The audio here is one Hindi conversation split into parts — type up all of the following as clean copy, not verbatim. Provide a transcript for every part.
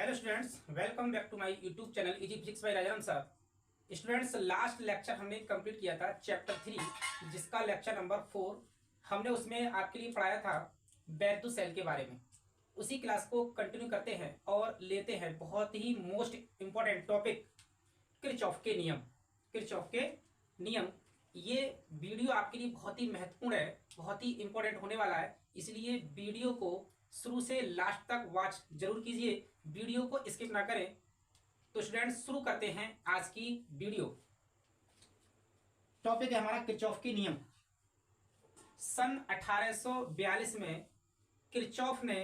Hello students, welcome back to my YouTube channel easy physics by Rajaram sir. Students, last lecture हमने कंप्लीट किया था चैप्टर 3, जिसका लेक्चर नंबर 4 हमने उसमें आपके लिए पढ़ाया था बैद्युत सेल के बारे में। उसी क्लास को कंटिन्यू करते हैं और लेते हैं बहुत ही मोस्ट इंपॉर्टेंट टॉपिक, किरचॉफ के नियम। किरचॉफ के नियम, ये वीडियो आपके लिए बहुत ही महत्वपूर्ण है, बहुत ही इंपॉर्टेंट होने वाला है, इसलिए वीडियो को शुरू से लास्ट तक वॉच जरूर कीजिए, वीडियो को स्किप ना करें। तो स्टूडेंट्स, शुरू करते हैं आज की वीडियो। टॉपिक है हमारा किरचॉफ के नियम। सन 1842 में किरचॉफ ने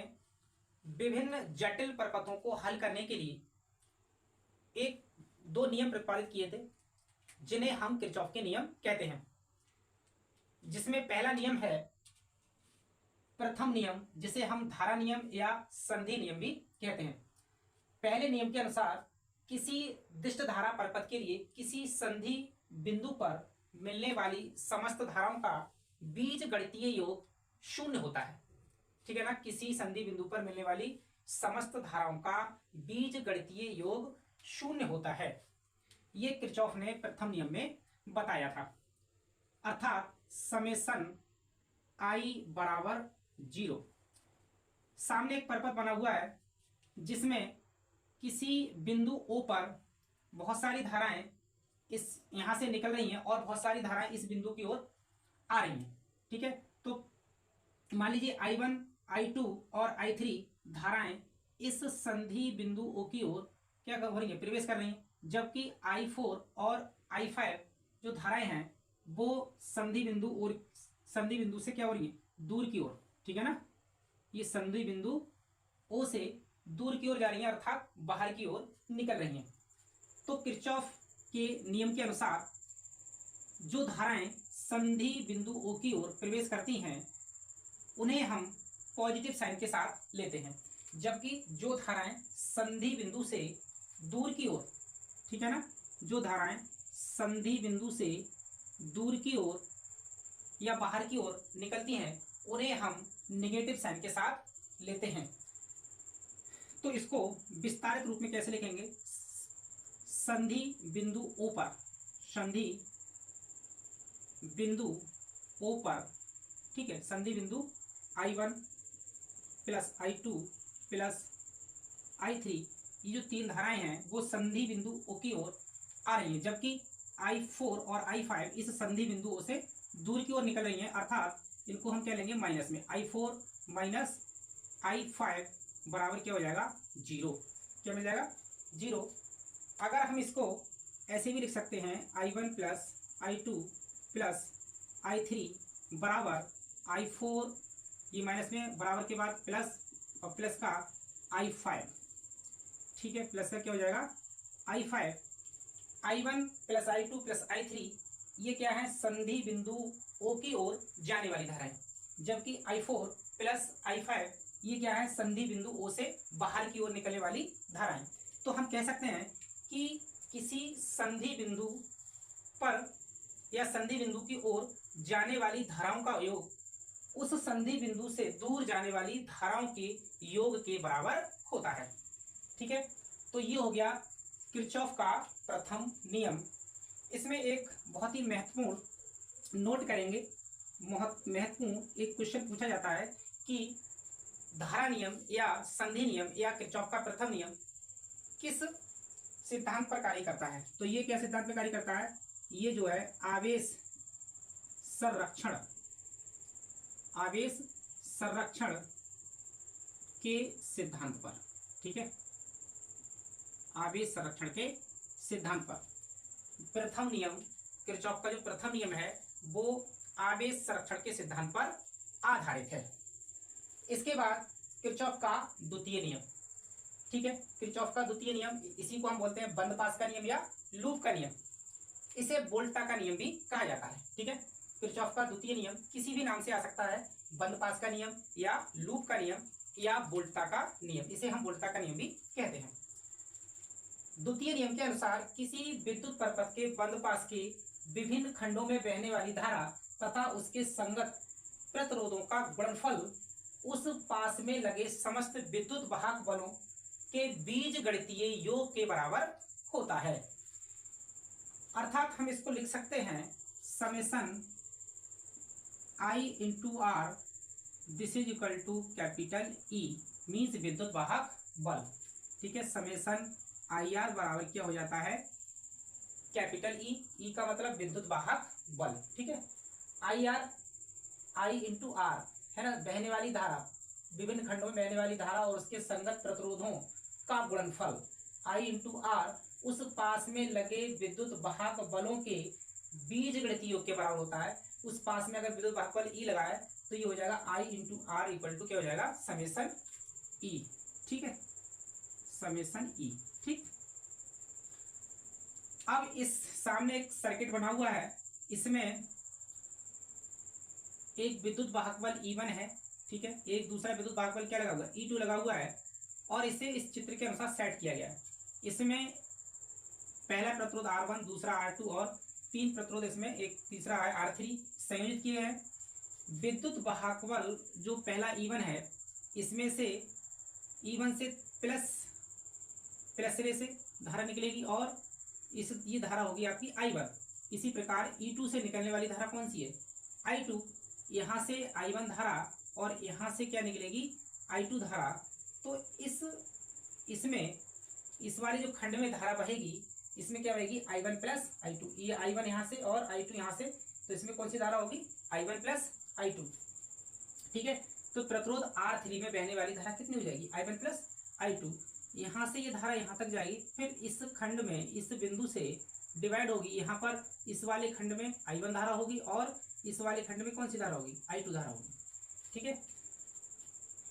विभिन्न जटिल प्रपथों को हल करने के लिए दो नियम प्रतिपादित किए थे, जिन्हें हम किरचॉफ के नियम कहते हैं। जिसमें पहला नियम है प्रथम नियम, जिसे हम धारा नियम या संधि नियम भी कहते हैं। पहले नियम के अनुसार किसी दिष्ट धारा परपथ के लिए किसी संधि बिंदु पर मिलने वाली समस्त धाराओं का बीजगणितीय योग शून्य होता है। ठीक है ना, किसी संधि बिंदु पर मिलने वाली समस्त धाराओं का बीजगणितीय योग शून्य होता है। यह किरचॉफ ने प्रथम नियम में बताया था। अर्थात समेशन I बराबर 0। सामने एक परपथ बना हुआ है जिसमें किसी बिंदु O पर बहुत सारी धाराएं इस यहां से निकल रही हैं और बहुत सारी धाराएं इस बिंदु की ओर आ रही हैं। ठीक है, तो मान लीजिए I1, I2 और I3 धाराएं इस संधि बिंदु O की ओर क्या हो रही है, प्रवेश कर रही हैं, जबकि I4 और I5 जो धाराएं हैं वो संधि बिंदु से क्या हो रही है, दूर की ओर। ठीक है ना, ये संधि बिंदु O से दूर की ओर जा रही हैं, अर्थात बाहर की ओर निकल रही हैं। तो किरचॉफ के नियम के अनुसार जो धाराएं संधि बिंदु O की ओर प्रवेश करती हैं उन्हें हम पॉजिटिव साइन के साथ लेते हैं, जबकि जो धाराएं संधि बिंदु से दूर की ओर, ठीक है ना, जो धाराएं संधि बिंदु से दूर की ओर या बाहर की ओर निकलती हैं उन्हें हम नेगेटिव साइन के साथ लेते हैं। तो इसको विस्तारित रूप में कैसे लिखेंगे, संधि बिंदु O पर, संधि बिंदु O पर, ठीक है, संधि बिंदु I1 plus I2 plus I3, ये जो तीन धाराएं हैं वो संधि बिंदु O की ओर आ रही हैं, जबकि I4 और I5 इस संधि बिंदु O से दूर की ओर निकल रही हैं, अर्थात इनको हम क्या लेंगे, माइनस में। I4 माइनस I5 बराबर क्या हो जाएगा, 0। क्या मिल जाएगा, 0। अगर हम इसको ऐसे भी लिख सकते हैं, I1 plus I2 plus I3 बराबर I4, ये माइनस में, बराबर के बाद प्लस और प्लस का I5। ठीक है, प्लस का क्या हो जाएगा, I5। I1 plus I2 plus I3 ये क्या है, संधि बिंदु O की ओर जाने वाली धाराएं, जबकि I4 प्लस I5 ये क्या है, संधि बिंदु O से बाहर की ओर निकलने वाली धाराएं। तो हम कह सकते हैं कि किसी संधि बिंदु पर या संधि बिंदु की ओर जाने वाली धाराओं का योग उस संधि बिंदु से दूर जाने वाली धाराओं के योग के बराबर होता है। ठीक है, तो ये हो गया किरचॉफ का प्रथम नियम। इसमें एक बहुत ही महत्वपूर्ण नोट करेंगे, महत्वपूर्ण एक क्वेश्चन पूछा जाता है कि धारा नियम या संधि नियम या किरचॉफ का प्रथम नियम किस सिद्धांत पर कार्य करता है। तो ये क्या सिद्धांत पर कार्य करता है, ये जो है आवेश संरक्षण के सिद्धांत पर। ठीक है, आवेश संरक्षण के सिद्धांत पर प्रथम नियम, किरचॉफ का जो प्रथम नियम है वो आवेश संरक्षण के सिद्धांत पर आधारित है। इसके बाद किरचॉफ का द्वितीय नियम। ठीक है, किरचॉफ का द्वितीय नियम, इसी को हम बोलते हैं बंद पास का नियम या लूप का नियम। इसे वोल्टा का नियम भी कहा जाता है। ठीक है, किरचॉफ का द्वितीय नियम किसी भी नाम से आ सकता है, बंद पास का नियम या लूप का नियम या वोल्टा का नियम, इसे हम वोल्टा का नियम भी कहते हैं। द्वितीय नियम के अनुसार किसी विद्युत परपथ के बंद पास के विभिन्न खंडों में बहने वाली धारा तथा उसके संगत प्रतिरोधों का गुणनफल उस पास में लगे समस्त विद्युत वाहक बलों के बीज गणितीय योग के बराबर होता है। अर्थात हम इसको लिख सकते हैं summation I into R this is equal to capital E means विद्युत वाहक बल। ठीक है, समेशन आई आर बराबर क्या हो जाता है कैपिटल ई का मतलब विद्युत वाहक बल। ठीक है, I R I into R है ना, बहने वाली धारा, विभिन्न खंडों में बहने वाली धारा और उसके संगत प्रतिरोधों का गुणनफल। आई इंटू आर उस पास में लगे विद्युत वाहक बलों के बीज गणितीय योग के बराबर होता है। उस पास में अगर विद्युत वाहक बल ई लगा है तो ये हो जाएगा आई इंटू आर इक्वल टू क्या हो जाएगा समेशन ई। ठीक है, समेशन ई। ठीक, अब इस सामने एक सर्किट बना हुआ है, इसमें एक विद्युत वाहक बल E1 है। ठीक है, एक दूसरा विद्युत वाहक बल क्या लगा हुआ है E2 लगा हुआ है और इसे इस चित्र के अनुसार सेट किया गया है। इसमें पहला प्रतिरोध R1, दूसरा R2 और 3 प्रतिरोध, इसमें एक तीसरा है R3 संयोजित किए हैं। विद्युत वाहक बल जो पहला E1 है, इसमें से E1 से प्लस सिरे से धारा निकलेगी और ये धारा होगी आपकी I1। इसी प्रकार E2 से निकलने वाली धारा कौन सी है I2। यहाँ से I1 धारा और यहाँ से क्या निकलेगी I2 धारा। तो इसमें इस वाले जो खंड में धारा बहेगी इसमें क्या बहेगी I1 प्लस I2। ये I1 यहाँ से और I2 यहाँ से, तो इसमें कौन सी धारा होगी I1 प्लस I2। ठीक है, तो प्रतिरोध R3 में बहने वाली धारा कितनी हो जाएगी I1 प्लस I2। यहाँ से ये धारा यहाँ तक जाएगी, फिर इस खंड में इस बिंदु से डिवाइड होगी। यहाँ पर इस वाले खंड में I1 धारा होगी और इस वाले खंड में कौन सी धारा होगी I2 धारा होगी। ठीक है,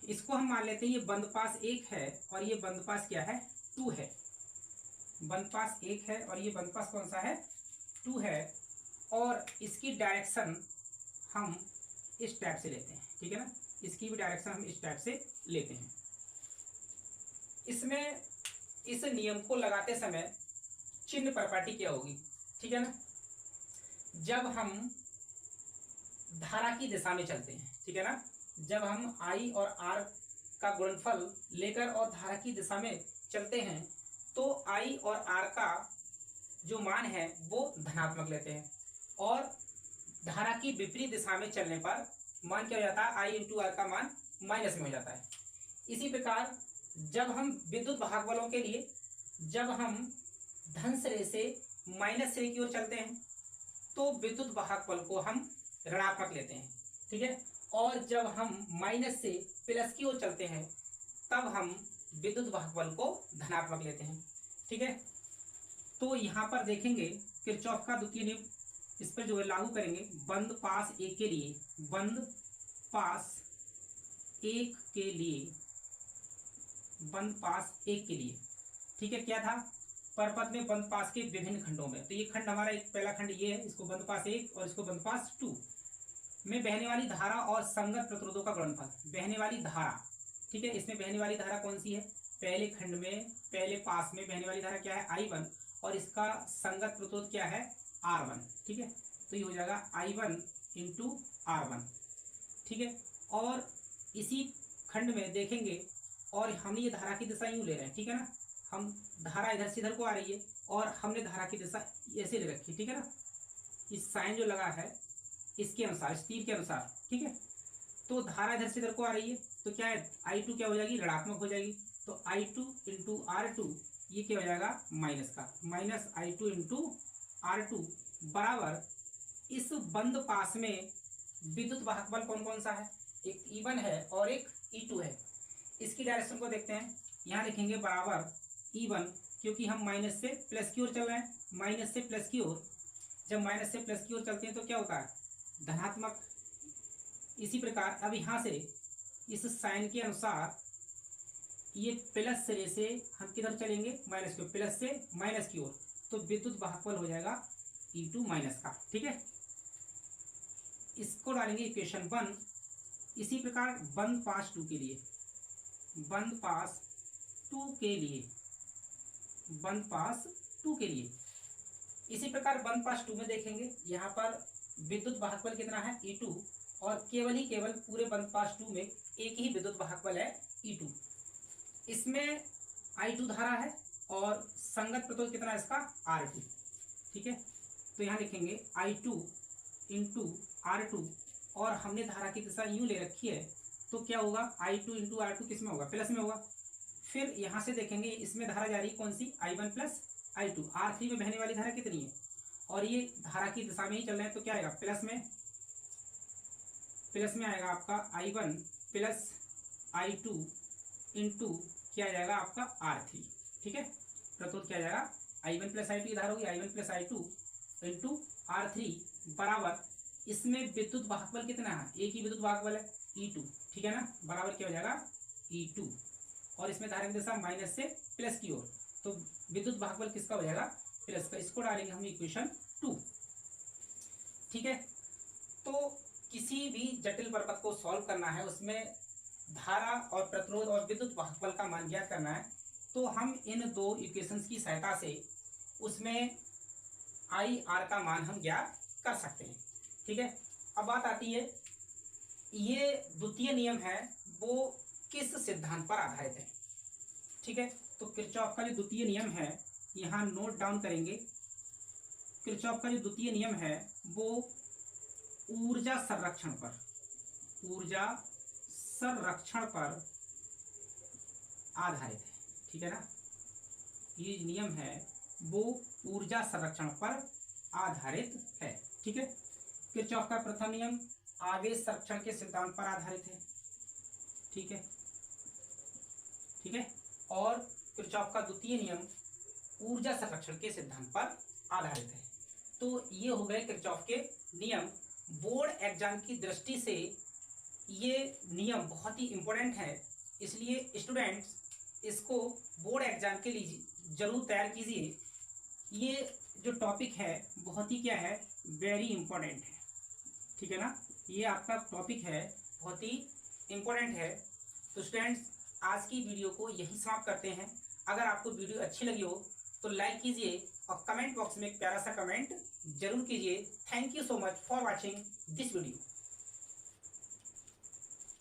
इसको हम मान लेते हैं ये बंद पास 1 है और ये बंद पास क्या है 2 है। बंद पास 1 है और ये बंद पास कौन सा है 2 है और इसकी डायरेक्शन हम इस टाइप से लेते हैं। ठीक है ना, इसकी भी डायरेक्शन हम इस टाइप से लेते हैं। इसमें इस नियम को लगाते समय चिन्ह प्रॉपर्टी क्या होगी। ठीक है ना, जब हम धारा की दिशा में चलते हैं, ठीक है ना, जब हम I और R का गुणनफल लेकर और धारा की दिशा में चलते हैं तो I और R का जो मान है वो धनात्मक लेते हैं और धारा की विपरीत दिशा में चलने पर मान क्या हो जाता है I इंटू आर का मान माइनस में हो जाता है। इसी प्रकार जब हम विद्युत वाहक बलों के लिए जब हम धन सिरे से माइनस सिरे की ओर चलते हैं तो विद्युत वाहक बल को हम ऋणात्मक लेते हैं। ठीक है, और जब हम माइनस से प्लस की ओर चलते हैं तब हम विद्युत वाहक बल को धनात्मक लेते हैं। ठीक है, तो यहाँ पर देखेंगे किरचॉफ का द्वितीय नियम इस पर जो है लागू करेंगे। बंद पास 1 के लिए, बंद पास 1 के लिए, बंद पास 1 के लिए। ठीक है, क्या था परपथ में बंद पास के विभिन्न खंडों में, तो ये खंड हमारा एक पहला खंड ये है, इसको बंद पास 1 और इसको बंद पास 2 में बहने वाली धारा और संगत प्रतिरोधों का गुणनफल। बहने वाली धारा, ठीक है, इसमें बहने वाली धारा कौन सी है पहले खंड में पहले पास में बहने वाली धारा क्या है I1 और इसका संगत प्रतिरोध क्या है R1। ठीक है, तो ये हो जाएगा I1 इंटू R1। ठीक है, और इसी खंड में देखेंगे और हमने ये धारा की दिशा यूँ ले रहे हैं। ठीक है ना, हम धारा इधर से इधर को आ रही है और हमने धारा की दिशा ऐसे ले रखी। ठीक है ना, इस साइन जो लगा है इसके अनुसार, इस तीर के अनुसार। ठीक है, तो धारा इधर से इधर को आ रही है तो क्या है I2 क्या हो जाएगी ऋणात्मक हो जाएगी। तो I2 इंटू R2 ये क्या हो जाएगा माइनस का, माइनस I2 इंटू R2 बराबर इस बंद पास में विद्युत वाहक बल कौन कौन सा है, एक E1 है और एक E2 है। इसकी डायरेक्शन को देखते हैं, यहाँ लिखेंगे बराबर E1, क्योंकि हम माइनस से प्लस की ओर चल रहे हैं, माइनस से प्लस की ओर। जब माइनस से प्लस की ओर चलते हैं तो क्या होता है धनात्मक। इसी प्रकार अब यहाँ से इस साइन के अनुसार ये प्लस सिरे से हम किधर चलेंगे माइनस की ओर, प्लस से माइनस की ओर, तो विद्युत वाहक बल हो जाएगा E2 माइनस का। ठीक है, इसको डालेंगे इक्वेशन 1। इसी प्रकार बंद पास 2 के लिए, बंद पास 2 के लिए, बंद पास 2 के लिए इसी प्रकार बंद पास 2 में देखेंगे यहाँ पर विद्युत वाहक बल कितना है E2 और केवल ही केवल पूरे बंद पास 2 में एक ही विद्युत वाहक बल है E2। इसमें I2 धारा है और संगत प्रतिरोध कितना है इसका R2। ठीक है, तो यहाँ लिखेंगे I2 इंटू R2 और हमने धारा की दिशा यूं ले रखी है तो क्या होगा I2 इंटू R2 किस में होगा, प्लस में होगा। फिर यहाँ से देखेंगे इसमें धारा जा रही है कौन सी, I1 प्लस I2। R3 में बहने वाली धारा कितनी है और ये धारा की दिशा में ही चल रहे हैं तो क्या आएगा प्लस में आएगा आपका I1 प्लस I2 इंटू क्या आ जाएगा आपका R3। ठीक है, प्रतिरोध क्या आ जाएगा I1 प्लस I2 धारा होगी I1 plus I2 into R3 बराबर इसमें विद्युत वाहक बल कितना है, एक ही विद्युत वाहक बल है E2। ठीक है ना, बराबर क्या हो जाएगा E2 और इसमें धारा की दिशा माइनस से प्लस की ओर, तो विद्युत वाहक बल किसका हो जाएगा प्लस का। इसको डालेंगे हम इक्वेशन 2। ठीक है, तो किसी भी जटिल परिपथ को सॉल्व करना है, उसमें धारा और प्रतिरोध और विद्युत वाहक बल का मान ज्ञात करना है, तो हम इन दो इक्वेशंस की सहायता से उसमें आई आर का मान हम ज्ञात कर सकते हैं। ठीक है, अब बात आती है ये द्वितीय नियम है वो किस सिद्धांत पर आधारित है। ठीक है, तो किरचॉफ का जो द्वितीय नियम है यहाँ नोट डाउन करेंगे। किरचॉफ का जो द्वितीय नियम है वो ऊर्जा संरक्षण पर आधारित है। ठीक है ना, ये नियम है वो ऊर्जा संरक्षण पर आधारित है। ठीक है, किरचॉफ का प्रथम नियम आवेश संरक्षण के सिद्धांत पर आधारित है। ठीक है, और किरचॉफ का द्वितीय नियम ऊर्जा संरक्षण के सिद्धांत पर आधारित है। तो ये हो गए किरचॉफ के नियम। बोर्ड एग्जाम की दृष्टि से ये नियम बहुत ही इंपॉर्टेंट है, इसलिए स्टूडेंट्स इसको बोर्ड एग्जाम के लिए जरूर तैयार कीजिए। ये जो टॉपिक है बहुत ही क्या है, वेरी इंपॉर्टेंट है। ठीक है ना, ये आपका टॉपिक है बहुत ही इंपॉर्टेंट है। तो स्टूडेंट्स आज की वीडियो को यही समाप्त करते हैं। अगर आपको वीडियो अच्छी लगी हो तो लाइक कीजिए और कमेंट बॉक्स में एक प्यारा सा कमेंट जरूर कीजिए। Thank you so much for watching this video.